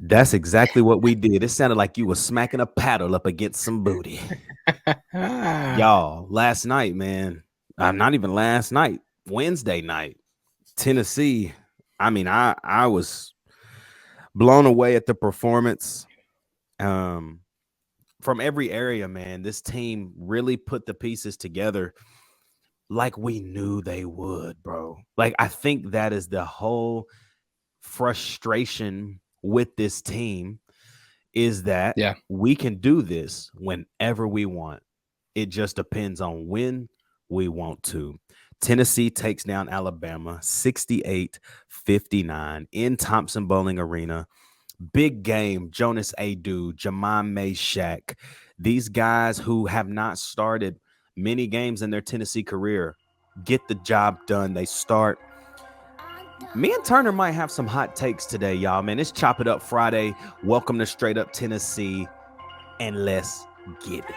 That's exactly what we did. It sounded like you was smacking a paddle up against some booty. Y'all, last night, man. Not even last night. Wednesday night, Tennessee. I was blown away at the performance. From every area, man. This team really put the pieces together like we knew they would, bro. Like, I think that is the whole frustration with this team is that Yeah. we can do this whenever we want. It just depends on when we want to. Tennessee takes down Alabama 68-59 in Thompson Bowling Arena. Big game. Jonas Adu, Mashack. These guys who have not started many games in their Tennessee career get the job done. They start. Me and Turner might have some hot takes today, y'all. Man, it's Chop It Up Friday. Welcome to Straight Up Tennessee, and let's get it.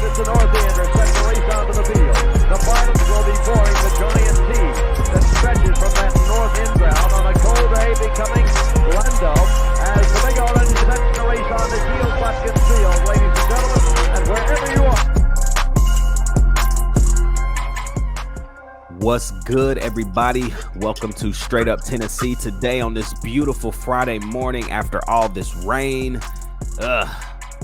To Northander, sets the race onto the field. The finals will be boring the giant team that stretches from that north end ground on a cold day, becoming Glendale as the Big Orange sets the race on the Shield Buskins Field, ladies and gentlemen, and wherever you are. What's good, everybody? Welcome to Straight Up Tennessee today on this beautiful Friday morning after all this rain.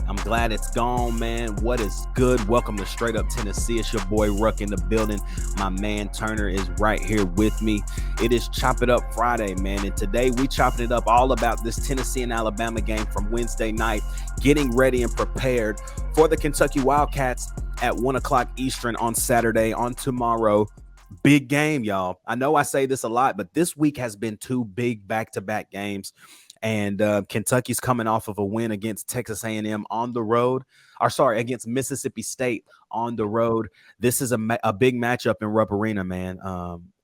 I'm glad it's gone, man. What is good? Welcome to Straight Up Tennessee. It's your boy Ruck in the building. My man Turner is right here with me. It is Chop It Up Friday, man. And today we chopping it up all about this Tennessee and Alabama game from Wednesday night, getting ready and prepared for the Kentucky Wildcats at 1 o'clock Eastern on Saturday, on tomorrow. Big game, y'all. I know I say this a lot, but this week has been two big back-to-back games. And Kentucky's coming off of a win against Texas A&M on the road, against Mississippi State on the road. This is a big matchup in Rupp Arena, man.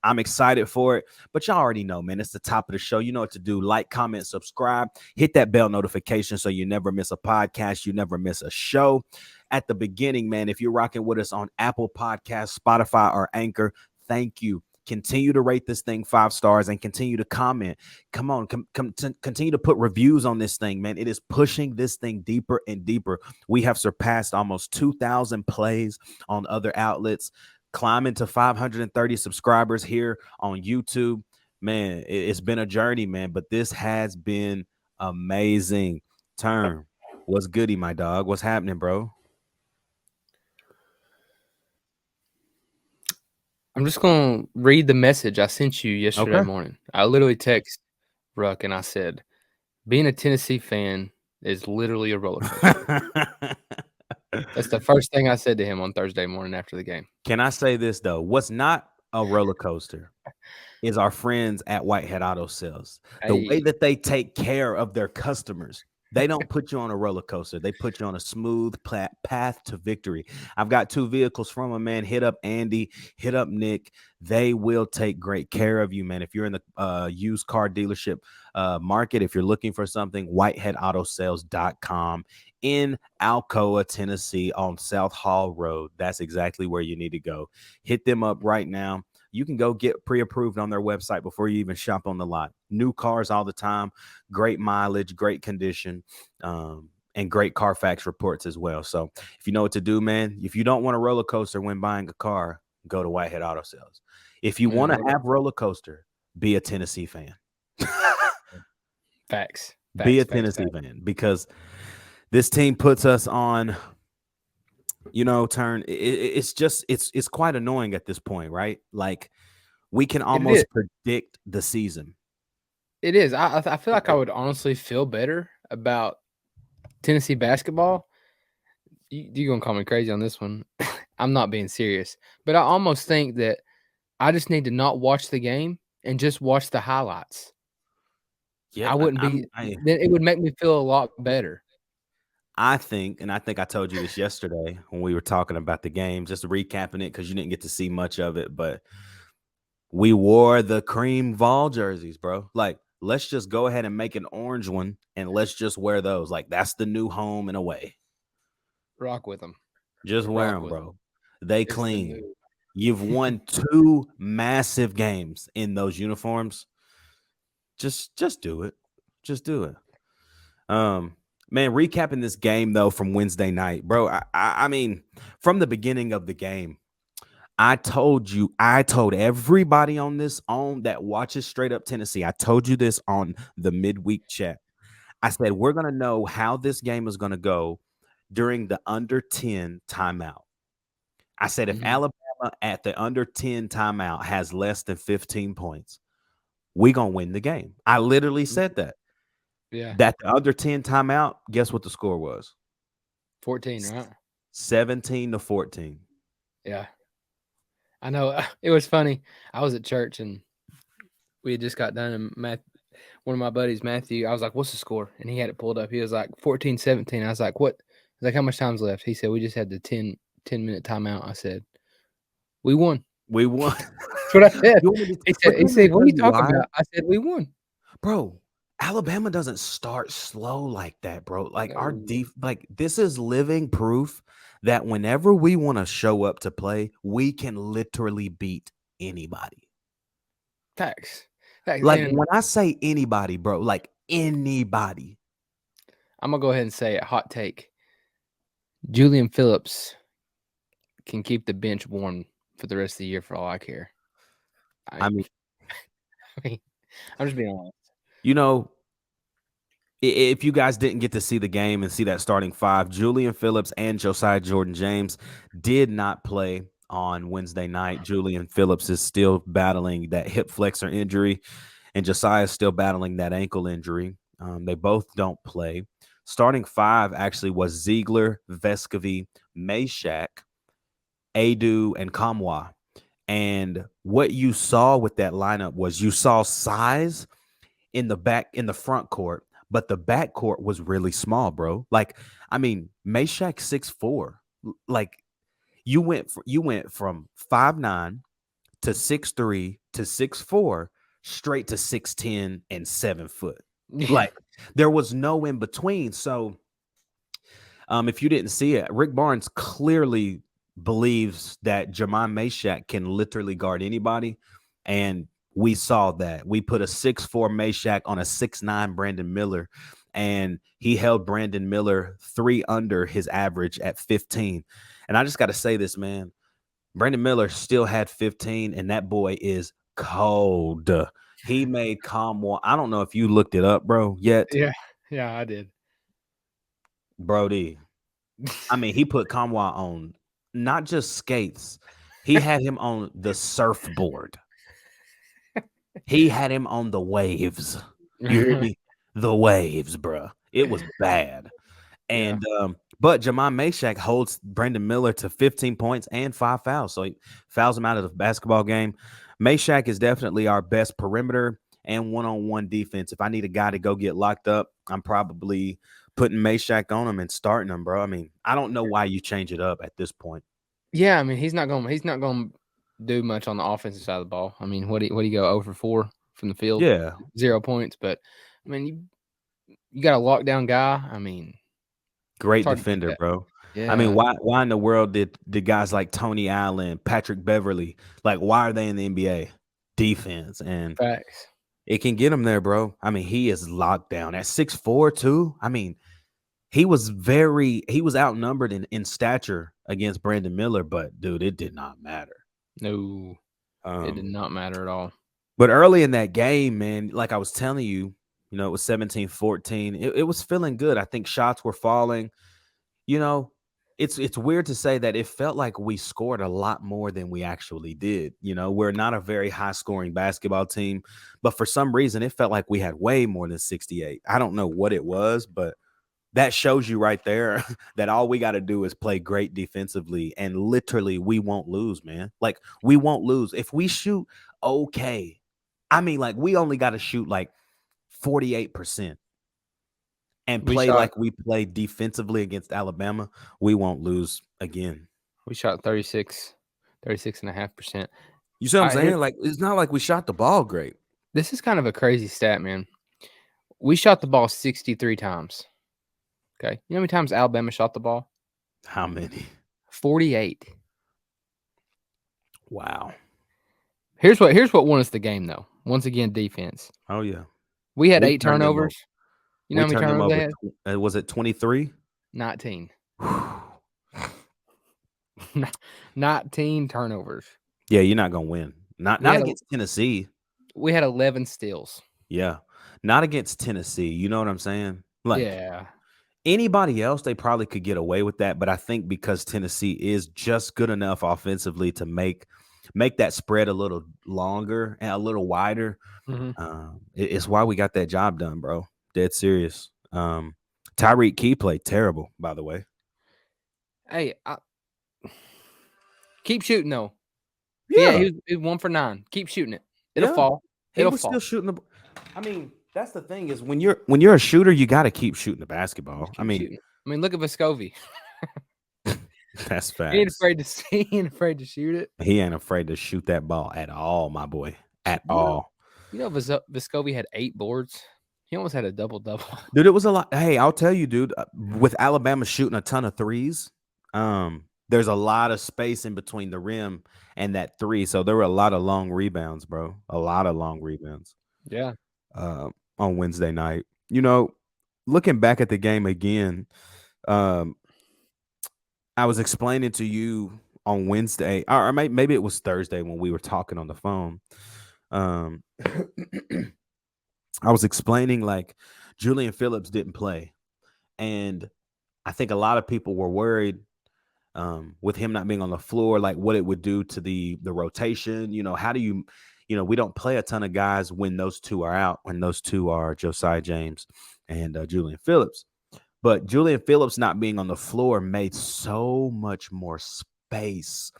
I'm excited for it, but y'all already know, man, it's the top of the show. You know what to do. Like, comment, subscribe, hit that bell notification so you never miss a podcast, you never miss a show. At the beginning, man, if you're rocking with us on Apple Podcasts, Spotify, or Anchor, thank you. Continue to rate this thing 5 stars and continue to comment. Come on, continue to put reviews on this thing, man. It is pushing this thing deeper and deeper. We have surpassed almost 2,000 plays on other outlets, climbing to 530 subscribers here on YouTube. Man, it's been a journey, man, but this has been amazing. Turn, what's goody, my dog? What's happening, bro? I'm just going to read the message I sent you yesterday morning. I literally texted Ruck and I said, being a Tennessee fan is literally a roller coaster. That's the first thing I said to him on Thursday morning after the game. Can I say this, though? What's not a roller coaster is our friends at Whitehead Auto Sales. The way that they take care of their customers. They don't put you on a roller coaster. They put you on a smooth path to victory. I've got 2 vehicles from them, man. Hit up Andy, hit up Nick. They will take great care of you, man. If you're in the used car dealership market, if you're looking for something, whiteheadautosales.com in Alcoa, Tennessee on South Hall Road. That's exactly where you need to go. Hit them up right now. You can go get pre-approved on their website before you even shop on the lot. New cars all the time, great mileage, great condition, and great Carfax reports as well. So if you know what to do, man, if you don't want a roller coaster when buying a car, go to Whitehead Auto Sales. If you want to have roller coaster, be a Tennessee fan. Facts. Be a Tennessee fan, because this team puts us on, Turn. It's quite annoying at this point, right? Like, we can almost predict the season. It is. I feel like I would honestly feel better about Tennessee basketball. You're going to call me crazy on this one. I'm not being serious. But I almost think that I just need to not watch the game and just watch the highlights. Yeah, I wouldn't be – it would make me feel a lot better. I think I told you this yesterday when we were talking about the game, just recapping it because you didn't get to see much of it, but we wore the cream Vol jerseys, bro. Like, let's just go ahead and make an orange one and let's just wear those. Like, that's the new home and away. Rock with them. Just wear Rock them, with bro. They It's the clean. move. You've won 2 massive games in those uniforms. Just do it. Just do it. Man, recapping this game though from Wednesday night, bro. I mean, from the beginning of the game, I told everybody on that watches Straight Up Tennessee. I told you this on the midweek chat. I said we're gonna know how this game is gonna go during the under 10 timeout. I said if Alabama at the under 10 timeout has less than 15 points, we gonna win the game. I literally said that. Yeah. That the under 10 timeout, guess what the score was? 14, right? 17-14. Yeah. I know. It was funny. I was at church and we had just got done, and one of my buddies, Matthew, I was like, what's the score? And he had it pulled up. He was like 14-17. I was like, what? I was like, how much time's left? He said, we just had the 10-minute timeout. I said, we won. We won. That's what I said. He said, what are you talking about? I said, we won. Bro, Alabama doesn't start slow like that, bro. Like No. this is living proof that whenever we want to show up to play, we can literally beat anybody. Facts. Like, And when I say anybody, bro, like anybody. I'm going to go ahead and say it. Hot take. Julian Phillips can keep the bench warm for the rest of the year for all I care. I mean, I'm just being honest. You know, if you guys didn't get to see the game and see that starting 5, Julian Phillips and Josiah Jordan-James did not play on Wednesday night. Julian Phillips is still battling that hip flexor injury, and Josiah is still battling that ankle injury. They both don't play. Starting 5 actually was Ziegler, Vescovy, Mashack, Adu, and Kamwa. And what you saw with that lineup was you saw size in the front court, but the back court was really small, bro. Like, I mean, Mashack 6'4". Like, you went from 5'9" to 6'3" to 6'4", straight to 6'10" and 7 foot. Like, there was no in between. So, if you didn't see it, Rick Barnes clearly believes that Jermon Mashack can literally guard anybody, and we saw that. We put a 6'4" Mashack on a 6'9" Brandon Miller, and he held Brandon Miller 3 under his average at 15. And I just got to say this, man. Brandon Miller still had 15, and that boy is cold. He made Kamwa. I don't know if you looked it up, bro, yet. Yeah, I did. Brody. I mean, he put Kamwa on not just skates. He had him on the surfboard. He had him on the waves. You hear me? The waves, bro. It was bad. And but Jermon Mashack holds Brandon Miller to 15 points and 5 fouls. So he fouls him out of the basketball game. Mashack is definitely our best perimeter and one-on-one defense. If I need a guy to go get locked up, I'm probably putting Mashack on him and starting him, bro. I mean, I don't know why you change it up at this point. Yeah, I mean, he's not going to do much on the offensive side of the ball. I mean, what do you go 0 for 4 from the field? Yeah. 0 points, but I mean, you got a lockdown guy. I mean, great defender, bro. Yeah. I mean, why in the world did guys like Tony Allen, Patrick Beverly, like, why are they in the NBA? Defense. And facts. It can get him there, bro. I mean, he is locked down at 6'4", too. I mean, he was outnumbered in stature against Brandon Miller, but dude, it did not matter. No, it did not matter at all. But early in that game, man, like I was telling you, it was 17-14. It was feeling good. I think shots were falling. It's weird to say that it felt like we scored a lot more than we actually did. We're not a very high-scoring basketball team, but for some reason, it felt like we had way more than 68. I don't know what it was, but that shows you right there that all we got to do is play great defensively, and literally we won't lose, man. Like, we won't lose. If we shoot okay, I mean, like, we only got to shoot like 48% and play like we played defensively against Alabama, we won't lose again. We shot 36.5%. You see what I'm saying? Like, it's not like we shot the ball great. This is kind of a crazy stat, man. We shot the ball 63 times. Okay. You know how many times Alabama shot the ball? How many? 48. Wow. Here's what won us the game, though. Once again, defense. Oh, yeah. We had We 8 turned them turnovers. You know We how many turned them turnovers they over. had? Was it 23? 19. 19 turnovers. Yeah, you're not going to win. Not against Tennessee. We had 11 steals. Yeah. Not against Tennessee. You know what I'm saying? Like, yeah. Anybody else, they probably could get away with that. But I think because Tennessee is just good enough offensively to make that spread a little longer and a little wider, it's why we got that job done, bro. Dead serious. Tyreek Key played terrible, by the way. Hey, keep shooting, though. Yeah, he was 1 for 9. Keep shooting it. It'll fall. It'll fall. Still shooting the. I mean, that's the thing is when you're a shooter, you got to keep shooting the basketball. I mean, look at Vescovi. That's facts. He ain't afraid to shoot it. He ain't afraid to shoot that ball at all, my boy. At all. You know, Vescovi had 8 boards. He almost had a double-double. Dude, it was a lot. Hey, I'll tell you, dude, with Alabama shooting a ton of threes, there's a lot of space in between the rim and that 3. So there were a lot of long rebounds, bro. A lot of long rebounds. Yeah. On Wednesday night. You know, looking back at the game again, I was explaining to you on Wednesday, or maybe it was Thursday when we were talking on the phone. I was explaining like Julian Phillips didn't play. And I think a lot of people were worried with him not being on the floor, like what it would do to the rotation. You know, how do you we don't play a ton of guys when those two are out, when those two are Josiah James and Julian Phillips. But Julian Phillips not being on the floor made so much more space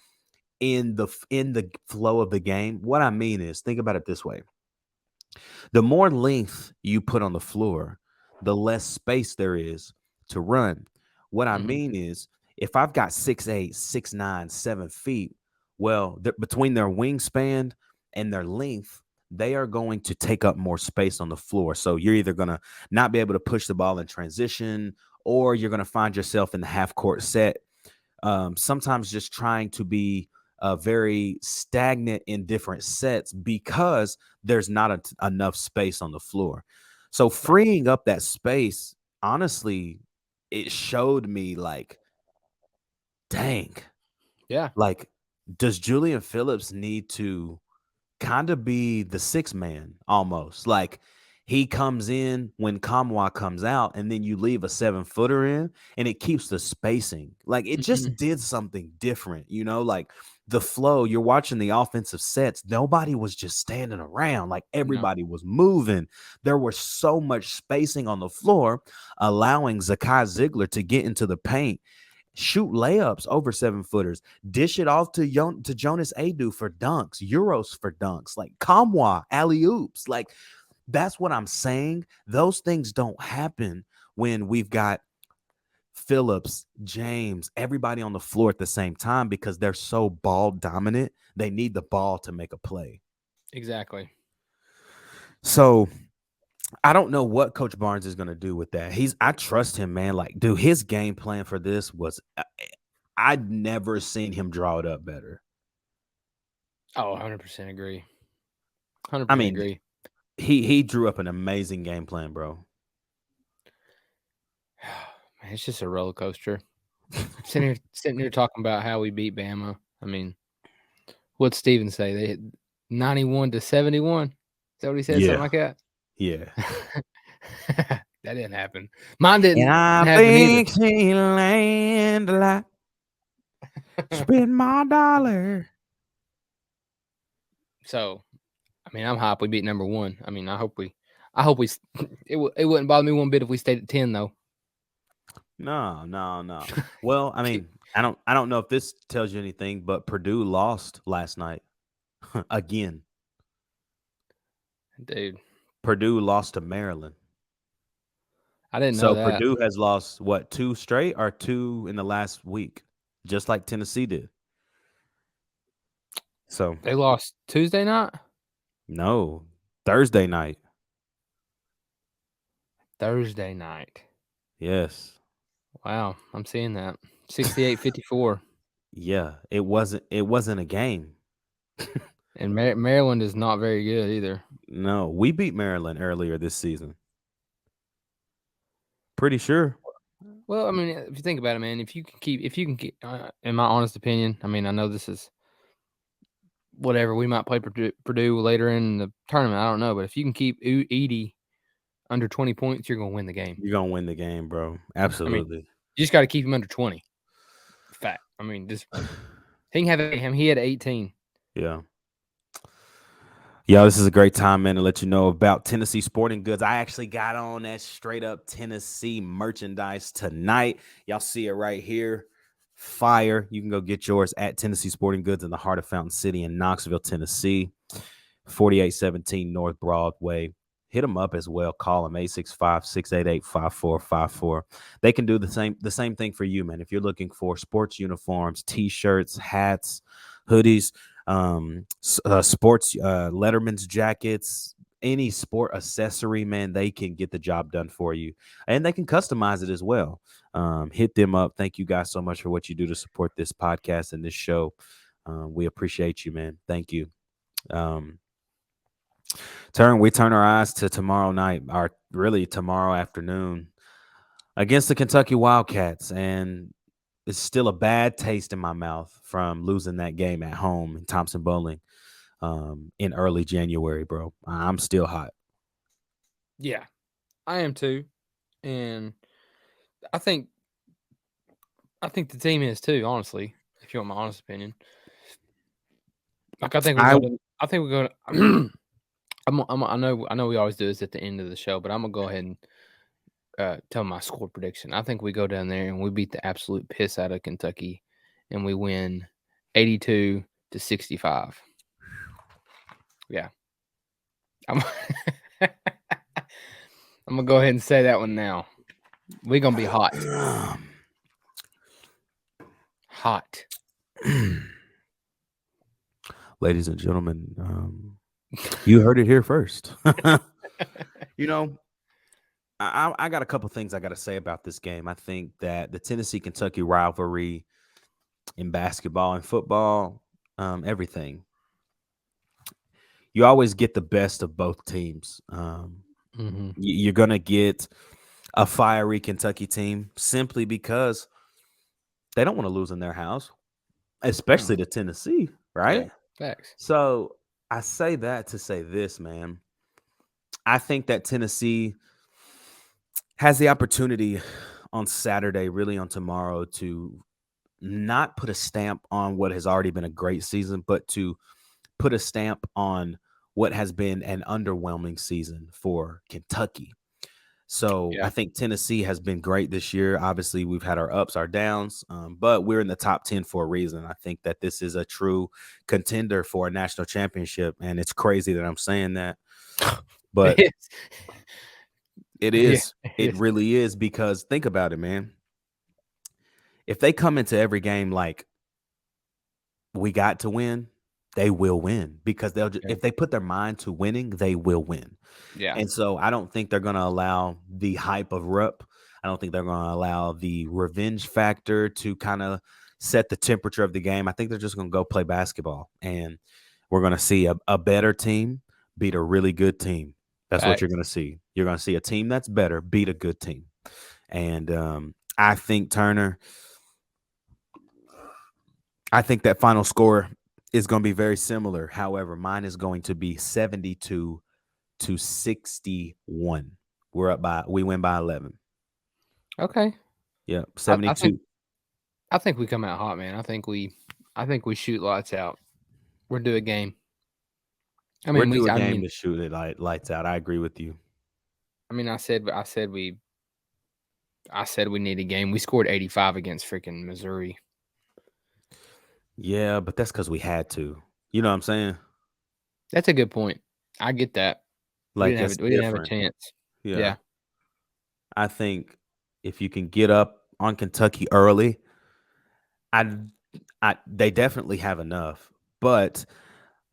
in the flow of the game. What I mean is, think about it this way. The more length you put on the floor, the less space there is to run. What I mean is, if I've got 6'8", 6'9", 7 feet, well, between their wingspan and their length, they are going to take up more space on the floor. So you're either going to not be able to push the ball in transition, or you're going to find yourself in the half-court set, sometimes just trying to be very stagnant in different sets because there's not enough space on the floor. So freeing up that space, honestly, it showed me like, dang. Yeah. Like, does Julian Phillips need to kind of be the 6th man almost? Like, he comes in when Kamwa comes out, and then you leave a 7-footer in, and it keeps the spacing. Like, it just did something different, like the flow. You're watching the offensive sets. Nobody was just standing around. Like, everybody was moving. There was so much spacing on the floor, allowing Zakai Ziegler to get into the paint, shoot layups over 7-footers, dish it off to Jonas Adu for dunks, Euros for dunks, like Kamwa, alley-oops. Like, that's what I'm saying. Those things don't happen when we've got Phillips, James, everybody on the floor at the same time because they're so ball dominant. They need the ball to make a play. Exactly. So I don't know what Coach Barnes is going to do with that. I trust him, man. Like, dude, his game plan for this was, I'd never seen him draw it up better. Oh, 100% agree. 100% agree. He drew up an amazing game plan, bro. Man, it's just a roller coaster. sitting here talking about how we beat Bama. I mean, what'd Steven say? They hit 91-71. Is that what he said? Yeah. Something like that? Yeah. That didn't happen. Mine didn't happen either. She land a lot. Spend my dollar. So, I mean, I'm hyped we beat number 1. I mean, I hope we it wouldn't bother me one bit if we stayed at 10 though. No. Well, I mean, I don't know if this tells you anything, but Purdue lost last night again. Dude. Purdue lost to Maryland. I didn't know that. So Purdue has lost, what, 2 straight or 2 in the last week, just like Tennessee did. So they lost Tuesday night? No, Thursday night. Thursday night. Yes. Wow, I'm seeing that. 68-54. Yeah, it wasn't a game. And Maryland is not very good either. No, we beat Maryland earlier this season. Pretty sure. Well, I mean, if you think about it, man, if you can keep, in my honest opinion, I mean, I know this is whatever. We might play Purdue later in the tournament. I don't know, but if you can keep Edie under 20 points, you're gonna win the game. You're gonna win the game, bro. Absolutely. I mean, you just got to keep him under 20. Fact. I mean, just he can have him. He had 18. Yeah. Yo, this is a great time, man, to let you know about Tennessee Sporting Goods. I actually got on that straight up Tennessee merchandise tonight. Y'all see it right here. Fire. You can go get yours at Tennessee Sporting Goods in the heart of Fountain City in Knoxville, Tennessee. 4817 North Broadway. Hit them up as well. Call them 865-688-5454. They can do the same thing for you, man. If you're looking for sports uniforms, t-shirts, hats, hoodies, sports Letterman's jackets, any sport accessory, man, they can get the job done for you, and they can customize it as well. Hit them up. Thank you guys so much for what you do to support this podcast and this show. We appreciate you, man. Thank you. We turn our eyes to tomorrow night, or really tomorrow afternoon, against the Kentucky Wildcats, and it's still a bad taste in my mouth from losing that game at home in Thompson Bowling in early January, bro. I'm still hot. Yeah, I am too, and I think the team is too. Honestly, if you want my honest opinion, like I think we go. I know we always do this at the end of the show, but I'm gonna go ahead and tell my score prediction. I think we go down there and we beat the absolute piss out of Kentucky, and we win 82-65. Yeah, I'm gonna go ahead and say that one now. We're gonna be hot. Hot. Ladies and gentlemen, you heard it here first. You know, I got a couple things I got to say about this game. I think that the Tennessee-Kentucky rivalry in basketball and football, everything, you always get the best of both teams. You're going to get a fiery Kentucky team simply because they don't want to lose in their house, especially to Tennessee, right? Yeah, facts. So I say that to say this, man. I think that Tennessee has the opportunity on Saturday, really on tomorrow, to not put a stamp on what has already been a great season, but to put a stamp on what has been an underwhelming season for Kentucky. So I think Tennessee has been great this year. Obviously, we've had our ups, our downs, but we're in the top 10 for a reason. I think that this is a true contender for a national championship, and it's crazy that I'm saying that, but it is. It really is, because think about it, man. If they come into every game like we got to win, they will win, because if they put their mind to winning, they will win. Yeah. And so I don't think they're going to allow the hype of Rupp. I don't think they're going to allow the revenge factor to kind of set the temperature of the game. I think they're just going to go play basketball, and we're going to see a better team beat a really good team. That's what you're going to see. You're going to see a team that's better beat a good team. And I think, Turner, I think that final score is going to be very similar. However, mine is going to be 72-61. We win by 11. Okay. Yeah, 72. I think we come out hot, man. I think we shoot lights out. We're due a game. I mean, we're due a game to shoot it lights out. I agree with you. I mean, I said we need a game. We scored 85 against freaking Missouri. Yeah, but that's because we had to. You know what I'm saying? That's a good point. I get that. Like, we didn't have a chance. Yeah. I think if you can get up on Kentucky early, they definitely have enough. But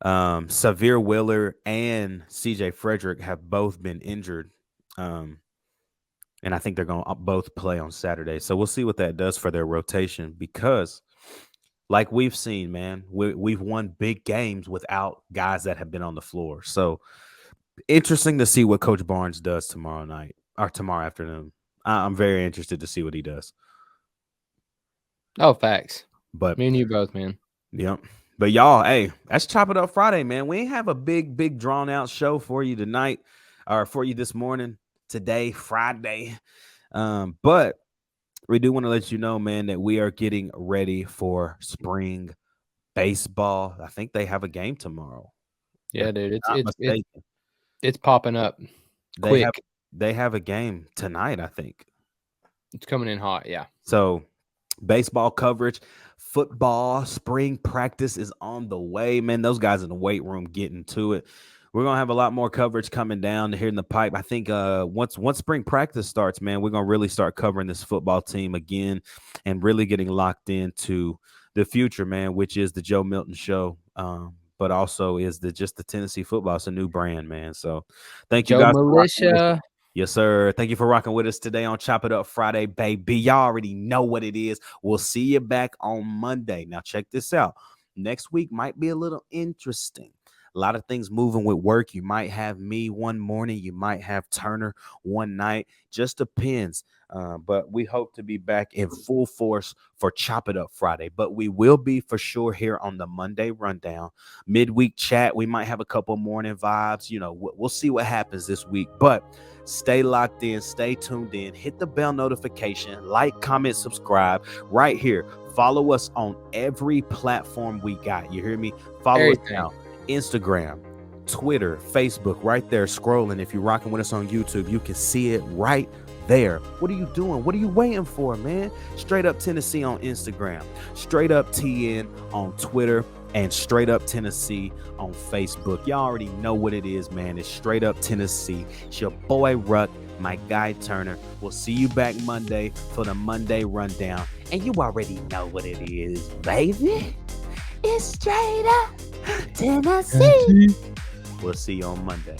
Severe Willer and CJ Frederick have both been injured. And I think they're going to both play on Saturday. So we'll see what that does for their rotation because, like we've seen, man, we've won big games without guys that have been on the floor. So interesting to see what Coach Barnes does tomorrow night or tomorrow afternoon. I'm very interested to see what he does. Oh, facts. But me and you both, man. Yep. But y'all, hey, that's Chop It Up Friday, man. We ain't have a big drawn out show for you tonight or for you this morning. Today, Friday. But we do want to let you know, man, that we are getting ready for spring baseball. I think they have a game tomorrow. Yeah, dude. It's popping up quick. quick. They have a game tonight, I think. It's coming in hot, yeah. So baseball coverage, football, spring practice is on the way, man. Those guys in the weight room getting to it. We're going to have a lot more coverage coming down here in the pipe. I think once spring practice starts, man, we're going to really start covering this football team again and really getting locked into the future, man, which is the Joe Milton Show, but also is just the Tennessee football. It's a new brand, man. So thank you Joe guys. Militia. Yes, sir. Thank you for rocking with us today on Chop It Up Friday, baby. Y'all already know what it is. We'll see you back on Monday. Now, check this out. Next week might be a little interesting. A lot of things moving with work. You might have me one morning. You might have Turner one night. Just depends. But we hope to be back in full force for Chop It Up Friday. But we will be for sure here on the Monday Rundown. Midweek chat. We might have a couple morning vibes. You know, we'll see what happens this week. But stay locked in. Stay tuned in. Hit the bell notification. Like, comment, subscribe right here. Follow us on every platform we got. You hear me? Follow us now. Instagram, Twitter, Facebook, right there scrolling. If you're rocking with us on YouTube, you can see it right there. What are you doing? What are you waiting for, man? Straight Up Tennessee on Instagram, Straight Up TN on Twitter, and Straight Up Tennessee on Facebook. Y'all already know what it is, man. It's Straight Up Tennessee. It's your boy Ruck, my guy Turner. We'll see you back Monday for the Monday Rundown. And you already know what it is, baby. It's Straight Up Tennessee. We'll see you on Monday.